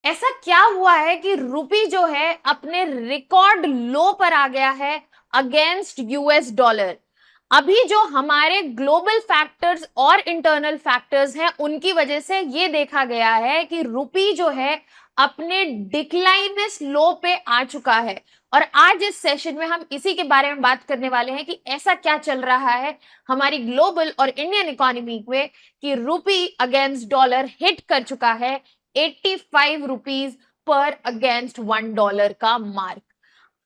ऐसा क्या हुआ है कि रुपी जो है अपने रिकॉर्ड लो पर आ गया है अगेंस्ट यूएस डॉलर। अभी जो हमारे ग्लोबल फैक्टर्स और इंटरनल फैक्टर्स हैं उनकी वजह से ये देखा गया है कि रुपी जो है अपने डिक्लाइनेस लो पे आ चुका है। और आज इस सेशन में हम इसी के बारे में बात करने वाले हैं कि ऐसा क्या चल रहा है हमारी ग्लोबल और इंडियन इकोनॉमी में कि रुपी अगेंस्ट डॉलर हिट कर चुका है 85 रुपीज पर अगेंस्ट $1 का mark.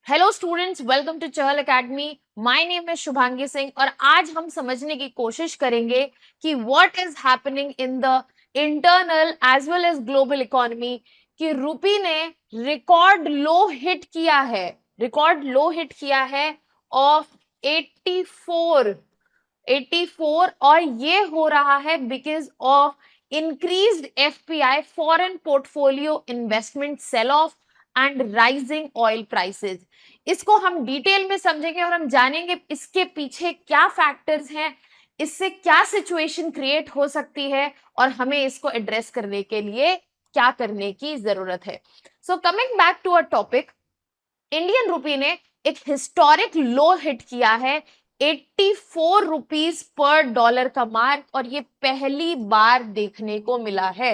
Hello students, welcome to Chahal academy. My name है शुभांगी सिंह और आज हम समझने की कोशिश करेंगे कि what is happening in the internal as well as global economy कि रुपी ने रिकॉर्ड लो हिट किया है। रिकॉर्ड लो हिट किया है ऑफ 84 और ये हो रहा है because of increased FPI foreign portfolio investment sell off and rising oil prices। इसको हम डिटेल में समझेंगे और हम जानेंगे इसके पीछे क्या फैक्टर्स हैं, इससे क्या सिचुएशन क्रिएट हो सकती है और हमें इसको एड्रेस करने के लिए क्या करने की जरूरत है। So coming back to a topic, Indian rupee ने एक हिस्टोरिक लो हिट किया है 84 रुपीज पर डॉलर का मार्क और ये पहली बार देखने को मिला है।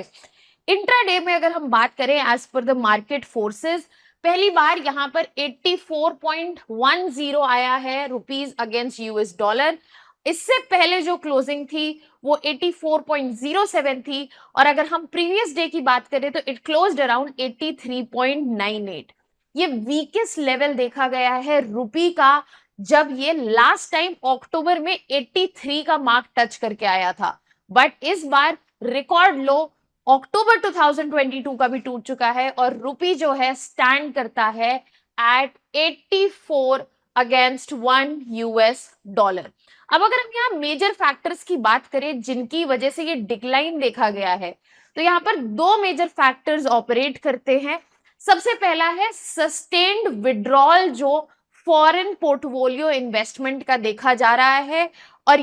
इंट्राडे में अगर हम बात करें as per the market forces, पहली बार यहां पर 84.10 आया है रुपीज अगेंस्ट यूएस डॉलर। इससे पहले जो क्लोजिंग थी वो 84.07 थी और अगर हम प्रीवियस डे की बात करें तो इट क्लोज्ड अराउंड 83.98। ये वीकेस्ट लेवल देखा गया है रुपी का जब ये लास्ट टाइम अक्टूबर में 83 का मार्क टच करके आया था। बट इस बार रिकॉर्ड लो अक्टूबर 2022 का भी टूट चुका है और रुपी जो है स्टैंड करता है एट 84 अगेंस्ट 1 यूएस डॉलर। अब अगर हम यहाँ मेजर फैक्टर्स की बात करें जिनकी वजह से ये डिक्लाइन देखा गया है तो यहाँ पर दो मेजर फैक्टर्स ऑपरेट करते हैं। सबसे पहला है सस्टेन्ड विड्रॉल जो फॉरेन पोर्टफोलियो इन्वेस्टमेंट का देखा जा रहा है और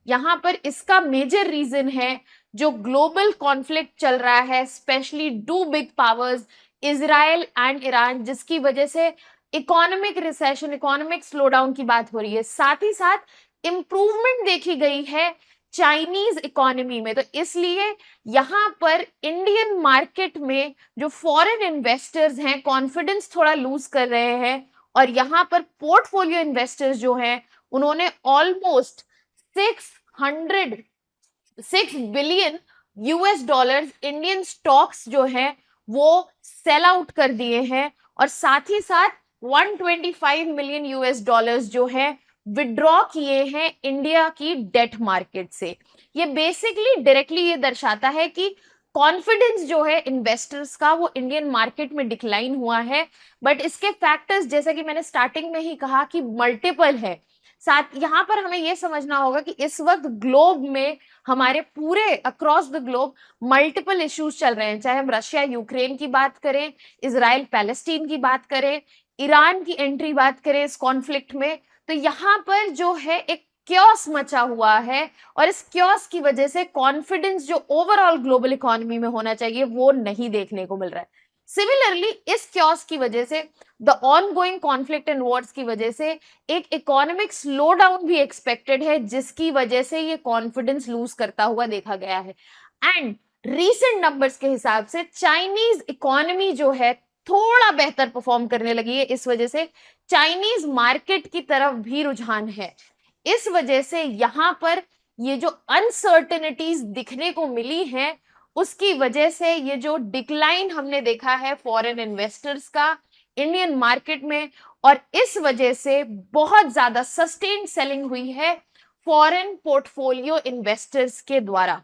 यहां पर इसका मेजर रीजन है जो ग्लोबल कॉन्फ्लिक्ट चल रहा है, specially two big powers Israel and Iran, जिसकी वजह से इकोनॉमिक रिसेशन, इकोनॉमिक स्लोडाउन की बात हो रही है। साथ ही साथ इंप्रूवमेंट देखी गई है चाइनीज इकोनॉमी में। तो इसलिए यहां पर इंडियन मार्केट में जो फॉरेन इन्वेस्टर्स हैं कॉन्फिडेंस थोड़ा लूज कर रहे हैं और यहां पर पोर्टफोलियो इन्वेस्टर्स जो हैं उन्होंने almost 6 billion US dollars Indian stocks जो हैं वो सेल आउट कर दिए हैं और साथ ही साथ 125 मिलियन यूएस डॉलर्स जो हैं विड्रॉ किए हैं इंडिया की डेट मार्केट से। ये बेसिकली डायरेक्टली ये दर्शाता है कि कॉन्फिडेंस जो है इन्वेस्टर्स का वो इंडियन मार्केट में डिक्लाइन हुआ है। बट इसके फैक्टर्स जैसा कि मैंने स्टार्टिंग में ही कहा कि मल्टीपल है। साथ यहाँ पर हमें ये समझना होगा कि इस वक्त ग्लोब में हमारे पूरे across the globe multiple issues चल रहे हैं, चाहे हम रशिया यूक्रेन की बात करें, इजराइल पैलेस्टीन की बात करें, ईरान की एंट्री बात करें इस कॉन्फ्लिक्ट में। तो यहाँ पर जो है एक क्योस मचा हुआ है और इस क्योस की वजह से कॉन्फिडेंस जो ओवरऑल ग्लोबल इकोनॉमी में होना चाहिए वो नहीं देखने को मिल रहा है। सिमिलरली इस क्योस की वजह से, the ongoing conflict and Wars की वजह से एक इकोनॉमिक स्लो डाउन भी एक्सपेक्टेड है जिसकी वजह से ये कॉन्फिडेंस लूज करता हुआ देखा गया है। एंड रीसेंट नंबर्स के हिसाब से चाइनीज इकोनॉमी जो है थोड़ा बेहतर परफॉर्म करने लगी है, इस वजह से चाइनीज मार्केट की तरफ भी रुझान है। इस वजह से यहां पर ये जो अनसर्टेनिटीज दिखने को मिली हैं उसकी वजह से ये जो डिक्लाइन हमने देखा है फॉरेन इन्वेस्टर्स का इंडियन मार्केट में, और इस वजह से बहुत ज्यादा सस्टेन्ड सेलिंग हुई है फॉरेन पोर्टफोलियो इन्वेस्टर्स के द्वारा,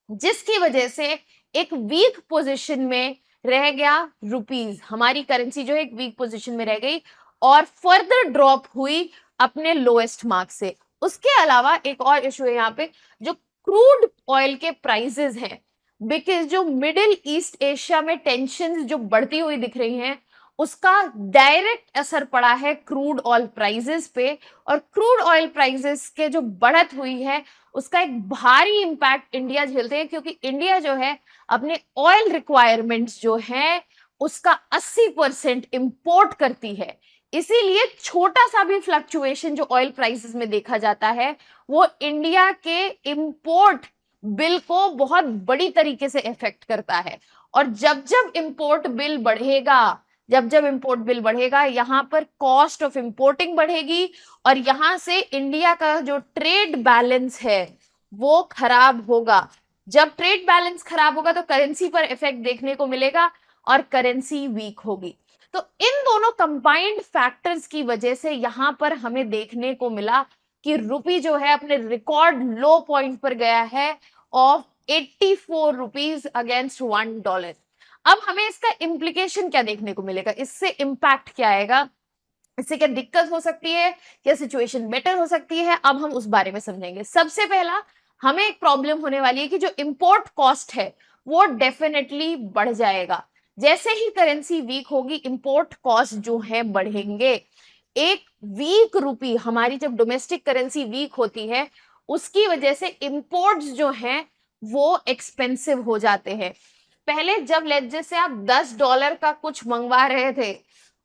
जिसकी वजह से एक वीक पोजीशन में रह गया रुपीज। हमारी करेंसी जो है एक वीक पोजीशन में रह गई और फर्दर ड्रॉप हुई अपने लोएस्ट मार्क से। उसके अलावा एक और इशू है यहाँ पे, जो क्रूड ऑयल के प्राइसेस हैं, बिकॉज जो मिडिल ईस्ट एशिया में टेंशन जो बढ़ती हुई दिख रही हैं उसका डायरेक्ट असर पड़ा है क्रूड ऑयल प्राइसेस पे, और क्रूड ऑयल प्राइसेस के जो बढ़त हुई है उसका एक भारी इंपैक्ट इंडिया झेलते हैं, क्योंकि इंडिया जो है अपने ऑयल रिक्वायरमेंट्स जो है उसका 80% इंपोर्ट करती है। इसीलिए छोटा सा भी फ्लक्चुएशन जो ऑयल प्राइसेस में देखा जाता है वो इंडिया के इंपोर्ट बिल को बहुत बड़ी तरीके से इफेक्ट करता है। और जब जब इंपोर्ट बिल बढ़ेगा, जब इंपोर्ट बिल बढ़ेगा, यहाँ पर कॉस्ट ऑफ इंपोर्टिंग बढ़ेगी, और यहाँ से इंडिया का जो ट्रेड बैलेंस है वो खराब होगा। जब ट्रेड बैलेंस खराब होगा तो करेंसी पर इफेक्ट देखने को मिलेगा और करेंसी वीक होगी। तो इन दोनों कंबाइंड फैक्टर्स की वजह से यहाँ पर हमें देखने को मिला कि रुपी जो है अपने रिकॉर्ड लो पॉइंट पर गया है ऑफ 84 रुपीज अगेंस्ट $1। अब हमें इसका इम्प्लीकेशन क्या देखने को मिलेगा, इससे इंपैक्ट क्या आएगा, इससे क्या दिक्कत हो सकती है, क्या सिचुएशन बेटर हो सकती है, अब हम उस बारे में समझेंगे। सबसे पहला हमें एक प्रॉब्लम होने वाली है कि जो इंपोर्ट कॉस्ट है वो डेफिनेटली बढ़ जाएगा। जैसे ही करेंसी वीक होगी इंपोर्ट कॉस्ट जो है बढ़ेंगे। एक वीक रुपी, हमारी जब डोमेस्टिक करेंसी वीक होती है उसकी वजह से इंपोर्ट्स जो हैं वो एक्सपेंसिव हो जाते हैं। पहले जब लेट्स से आप $10 का कुछ मंगवा रहे थे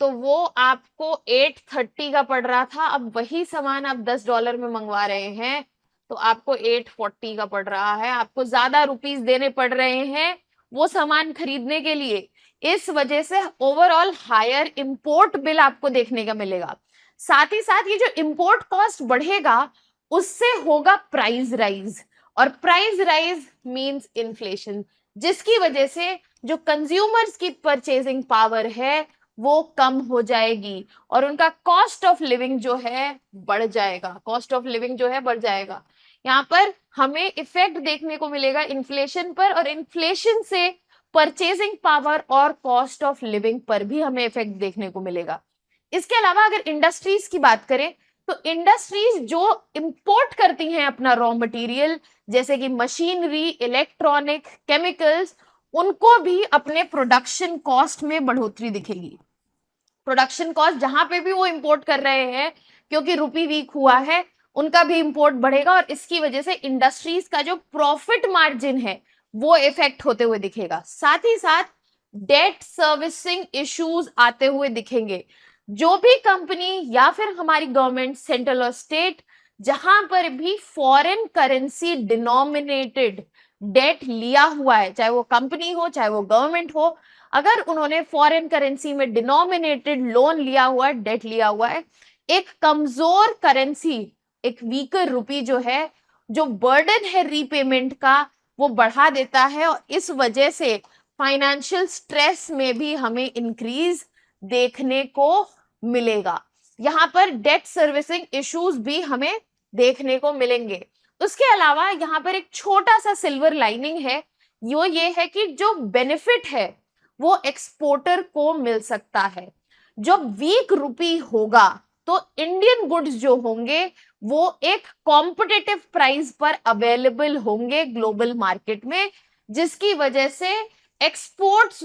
तो वो आपको 830 का पड़ रहा था, अब वही सामान आप $10 में मंगवा रहे हैं तो आपको 840 का पड़ रहा है, आपको ज्यादा रुपीस देने पड़ रहे हैं वो सामान खरीदने के लिए। इस वजह से ओवरऑल हायर इंपोर्ट बिल आपको देखने का मिलेगा। साथ ही साथ ये जो इंपोर्ट कॉस्ट बढ़ेगा उससे होगा प्राइस राइज, और प्राइस राइज मींस इन्फ्लेशन, जिसकी वजह से जो कंज्यूमर्स की परचेजिंग पावर है वो कम हो जाएगी और उनका कॉस्ट ऑफ लिविंग जो है बढ़ जाएगा, कॉस्ट ऑफ लिविंग जो है बढ़ जाएगा। यहाँ पर हमें इफेक्ट देखने को मिलेगा इन्फ्लेशन पर, और इन्फ्लेशन से परचेजिंग पावर और कॉस्ट ऑफ लिविंग पर भी हमें इफेक्ट देखने को मिलेगा। इसके अलावा अगर इंडस्ट्रीज की बात करें तो इंडस्ट्रीज जो इंपोर्ट करती हैं अपना रॉ मटेरियल जैसे कि मशीनरी, इलेक्ट्रॉनिक, केमिकल्स, उनको भी अपने प्रोडक्शन कॉस्ट में बढ़ोतरी दिखेगी। प्रोडक्शन कॉस्ट जहां पे भी वो इंपोर्ट कर रहे हैं क्योंकि रुपी वीक हुआ है उनका भी इंपोर्ट बढ़ेगा, और इसकी वजह से इंडस्ट्रीज का जो प्रॉफिट मार्जिन है वो इफेक्ट होते हुए दिखेगा। साथ ही साथ डेट सर्विसिंग इश्यूज आते हुए दिखेंगे। जो भी कंपनी या फिर हमारी गवर्नमेंट, सेंट्रल और स्टेट, जहां पर भी फॉरेन करेंसी डिनोमिनेटेड डेट लिया हुआ है, चाहे वो कंपनी हो चाहे वो गवर्नमेंट हो, अगर उन्होंने फॉरेन करेंसी में डिनोमिनेटेड लोन लिया हुआ है, डेट लिया हुआ है, एक कमजोर करेंसी, एक वीकर रुपी जो है, जो बर्डन है रीपेमेंट का वो बढ़ा देता है, और इस वजह से फाइनेंशियल स्ट्रेस में भी हमें इंक्रीज देखने को मिलेगा। यहाँ पर डेट सर्विसिंग इश्यूज भी हमें देखने को मिलेंगे। उसके अलावा यहाँ पर एक छोटा सा सिल्वर लाइनिंग है, वो ये है कि जो बेनिफिट है वो एक्सपोर्टर को मिल सकता है। जब वीक रुपी होगा तो इंडियन गुड्स जो होंगे वो एक कॉम्पिटिटिव प्राइस पर अवेलेबल होंगे ग्लोबल मार्केट में, जिसकी वजह से एक्सपोर्ट्स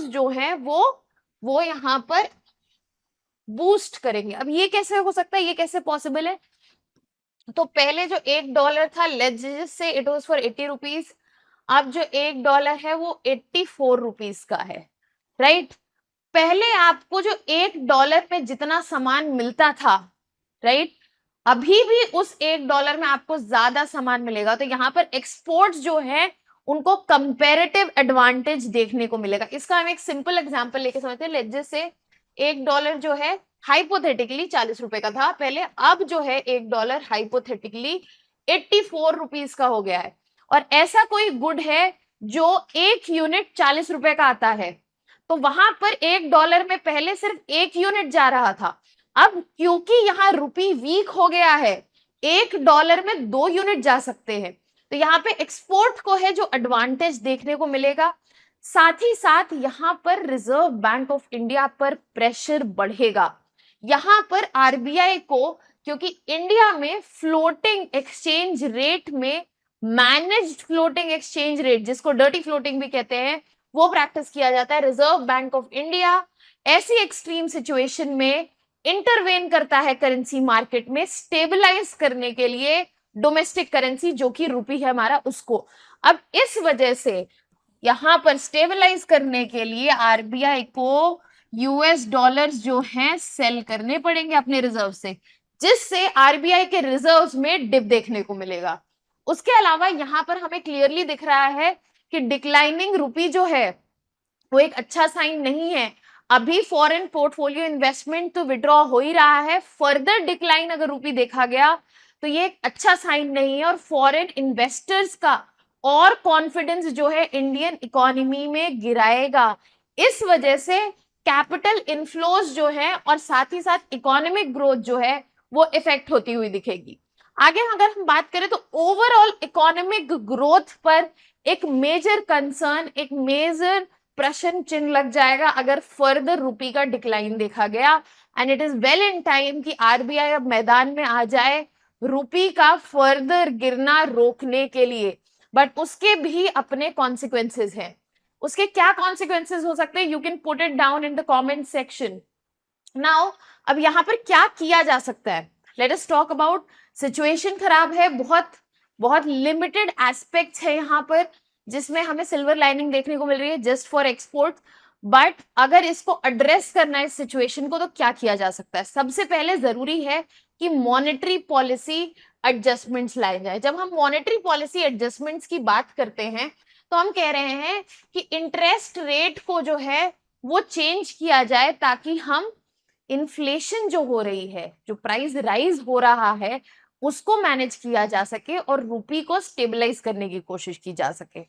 जो हैं वो यहाँ पर बूस्ट करेंगे। अब ये कैसे हो सकता है, ये कैसे पॉसिबल है? तो पहले जो $1 था, let's say it was for 80 rupees, अब जो $1 है वो 84 रुपीज का है, राइट? पहले आपको जो $1 पे जितना सामान मिलता था, राइट, अभी भी उस $1 में आपको ज्यादा सामान मिलेगा। तो यहाँ पर एक्सपोर्ट्स जो है उनको कंपैरेटिव एडवांटेज देखने को मिलेगा। इसका हम एक सिंपल एग्जांपल लेके समझते हैं। लेट्स से $1 जो है हाइपोथेटिकली 40 रुपए का था पहले, अब जो है $1 हाइपोथेटिकली 84 रुपीज का हो गया है। और ऐसा कोई गुड है जो 1 यूनिट 40 रुपए का आता है, तो वहां पर $1 में पहले सिर्फ 1 यूनिट जा रहा था, अब क्योंकि यहाँ रुपी वीक हो गया है $1 में 2 यूनिट जा सकते हैं। तो यहाँ पे एक्सपोर्ट को है जो एडवांटेज देखने को मिलेगा। साथ ही साथ यहाँ पर रिजर्व बैंक ऑफ इंडिया पर प्रेशर बढ़ेगा। यहाँ पर आरबीआई को, क्योंकि इंडिया में फ्लोटिंग एक्सचेंज रेट में मैनेज्ड फ्लोटिंग एक्सचेंज रेट, जिसको डर्टी फ्लोटिंग भी कहते हैं, वो प्रैक्टिस किया जाता है। रिजर्व बैंक ऑफ इंडिया ऐसी एक्सट्रीम सिचुएशन में इंटरवेन करता है करेंसी मार्केट में स्टेबलाइज करने के लिए डोमेस्टिक करेंसी जो कि रुपी है हमारा उसको। अब इस वजह से यहां पर स्टेबलाइज करने के लिए आरबीआई को यूएस डॉलर्स जो हैं सेल करने पड़ेंगे अपने रिजर्व से, जिससे आरबीआई के रिजर्व्स में डिप देखने को मिलेगा। उसके अलावा यहां पर हमें क्लियरली दिख रहा है कि डिक्लाइनिंग रुपी जो है वो एक अच्छा साइन नहीं है। अभी फॉरेन पोर्टफोलियो इन्वेस्टमेंट तो विड्रॉ हो ही रहा है, फर्दर डिक्लाइन अगर रुपी देखा गया तो ये एक अच्छा साइन नहीं है और फॉरेन इन्वेस्टर्स का और कॉन्फिडेंस जो है इंडियन इकोनॉमी में गिराएगा। इस वजह से कैपिटल इनफ्लोज जो है और साथ ही साथ इकोनॉमिक ग्रोथ जो है वो इफेक्ट होती हुई दिखेगी। आगे अगर हम बात करें तो ओवरऑल इकोनॉमिक ग्रोथ पर एक मेजर कंसर्न, एक मेजर प्रश्न चिन्ह लग जाएगा अगर फर्दर रुपी का डिक्लाइन देखा गया। And it is well in time कि आरबीआई अब मैदान में आ जाए रुपी का फर्दर गिरना रोकने के लिए। बट उसके भी अपने कॉन्सिक्वेंसेस हैं। उसके क्या कॉन्सिक्वेंसेस हो सकते हैं, you can put it down in the comment section. Now अब यहां पर क्या किया जा सकता है, let us talk about. Situation खराब है, बहुत लिमिटेड एस्पेक्ट्स है यहाँ पर जिसमें हमें सिल्वर लाइनिंग देखने को मिल रही है जस्ट फॉर एक्सपोर्ट। बट अगर इसको एड्रेस करना है इस सिचुएशन को तो क्या किया जा सकता है। सबसे पहले जरूरी है कि मॉनेटरी पॉलिसी एडजस्टमेंट्स लाए जाए। जब हम मॉनेटरी पॉलिसी एडजस्टमेंट्स की बात करते हैं तो हम कह रहे हैं कि इंटरेस्ट रेट को जो है वो चेंज किया जाए ताकि हम इन्फ्लेशन जो हो रही है, जो प्राइस राइज हो रहा है, उसको मैनेज किया जा सके और रुपी को स्टेबलाइज करने की कोशिश की जा सके।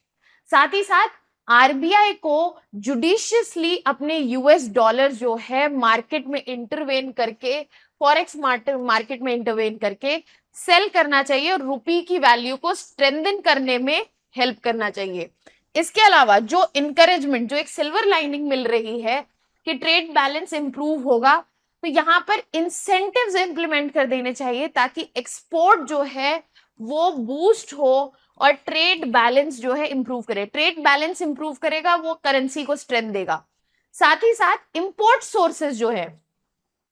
साथ ही साथ आरबीआई को जुडिशियसली अपने यूएस डॉलर जो है मार्केट में इंटरवेन करके, फॉरेक्स मार्केट में इंटरवेन करके सेल करना चाहिए और रुपी की वैल्यू को स्ट्रेंथन करने में हेल्प करना चाहिए। इसके अलावा जो इंकरेजमेंट, जो एक सिल्वर लाइनिंग मिल रही है कि ट्रेड बैलेंस इंप्रूव होगा, तो यहाँ पर इंसेंटिव्स इंप्लीमेंट कर देने चाहिए ताकि एक्सपोर्ट जो है वो बूस्ट हो और ट्रेड बैलेंस जो है इंप्रूव करे। ट्रेड बैलेंस इंप्रूव करेगा, वो करेंसी को स्ट्रेंथ देगा। साथ ही साथ इंपोर्ट सोर्सेज जो है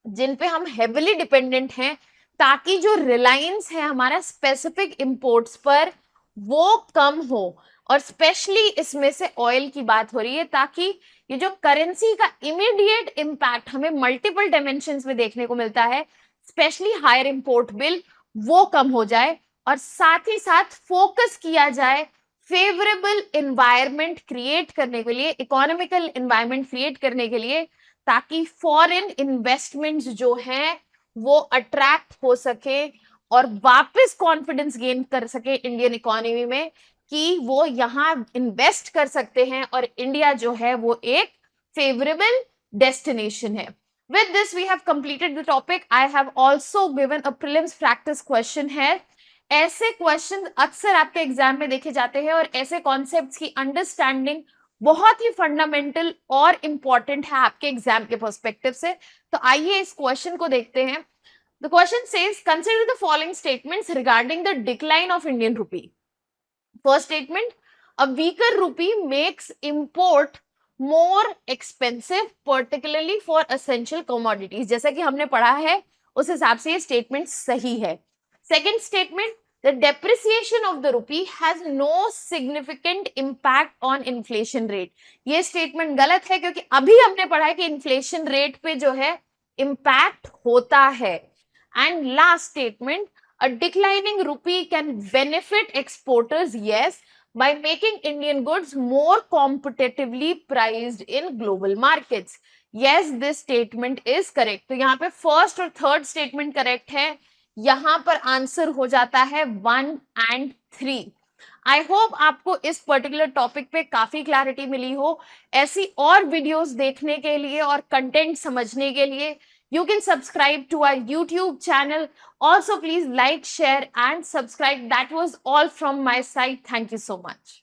जिन पे हम हेविली डिपेंडेंट हैं, ताकि जो रिलायंस है हमारा स्पेसिफिक इंपोर्ट्स पर वो कम हो। और स्पेशली इसमें से ऑयल की बात हो रही है ताकि ये जो करेंसी का इमीडिएट इंपैक्ट हमें मल्टीपल डायमेंशंस में देखने को मिलता है, स्पेशली हायर इंपोर्ट बिल, वो कम हो जाए। और साथ ही साथ फोकस किया जाए फेवरेबल एनवायरनमेंट क्रिएट करने के लिए, इकोनॉमिकल एनवायरनमेंट क्रिएट करने के लिए, ताकि फॉरेन इन्वेस्टमेंट्स जो हैं वो अट्रैक्ट हो सके और वापस कॉन्फिडेंस गेन कर सके इंडियन इकोनॉमी में कि वो यहाँ इन्वेस्ट कर सकते हैं और इंडिया जो है वो एक फेवरेबल डेस्टिनेशन है। With this we have completed the topic. I have also given a prelims practice question here. ऐसे क्वेश्चन अक्सर आपके एग्जाम में देखे जाते हैं और ऐसे कॉन्सेप्ट्स की अंडरस्टैंडिंग बहुत ही फंडामेंटल और इंपॉर्टेंट है आपके एग्जाम के पर्सपेक्टिव से। तो आइए इस क्वेश्चन को देखते हैं। The question says, consider the following statements regarding the decline of Indian rupee. First statement, a weaker rupee makes import more expensive, particularly for essential commodities. जैसा कि हमने पढ़ा है उस हिसाब से ये स्टेटमेंट सही है। Second statement, the depreciation of the rupee has no significant impact on inflation rate. ये स्टेटमेंट गलत है क्योंकि अभी हमने पढ़ा है कि इन्फ्लेशन रेट पे जो है इम्पैक्ट होता है। And last statement, a declining rupee can benefit exporters, yes, by making Indian goods more competitively priced in global markets. Yes, this statement is correct. तो यहाँ पे फर्स्ट और थर्ड स्टेटमेंट करेक्ट है। यहाँ पर आंसर हो जाता है 1 and 3। आई होप आपको इस पर्टिकुलर टॉपिक पे काफी क्लैरिटी मिली हो। ऐसी और वीडियोस देखने के लिए और कंटेंट समझने के लिए you can subscribe to our YouTube channel. Also, please like, share and subscribe. That was all from my side. Thank you so much.